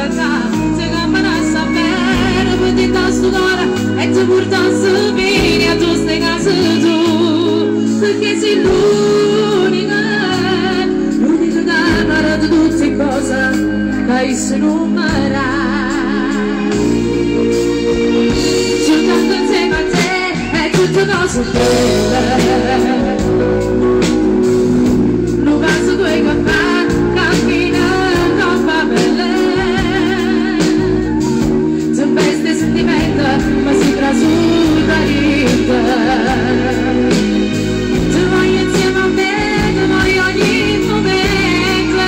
cantare, se cammina a sapere, per da studiare e ti porta a sapere a tu stai casa tu, perché sei l'unica camera di tutte cose che si numera. Giocando insieme a te è tutte cose belle. Non penso che caffè cammina con favelle. C'è bestia sentimento ma si trasuda vita. Ti voglio insieme a me, ti voglio ogni momento.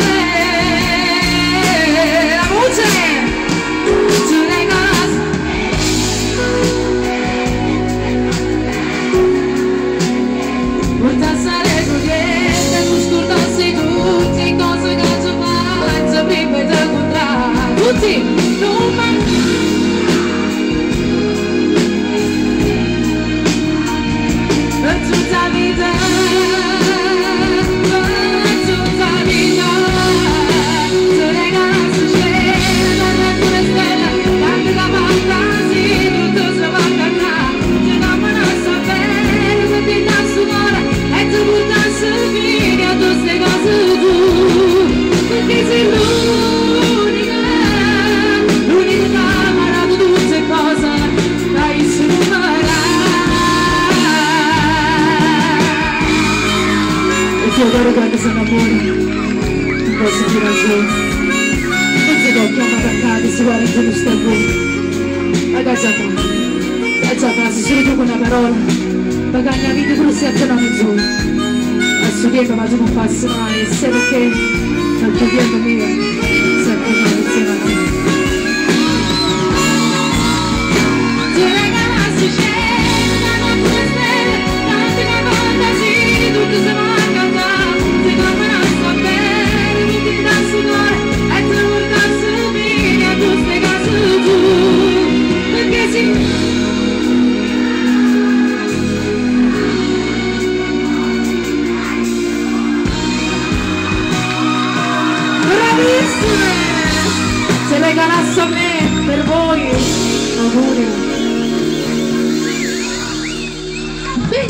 La voce tu ne conosci. Vuoi stare con te, tu scordassi tutti cose che ci faccio prima di incontrare. Tutti, non manchi. Per tutta vita, tu ne conosci scena, alcune stelle, tante da fantasia, tutto si va a cantare, ti cammino a sapere, se ti dà suonare, e ti porta a servire a tutte cose tu, perché sei l'unica camera di tutte cose, dai si numera. E ti adoro quando sono amore, non posso dire ragione, non si può chiamare a casa, si vuole che non stai buono. A già casa, solo tu con una parola, perché la mia vita tu sei a te non mi giù. A studiare ma tu non passi mai, sai perché? Non ti chiedo mia.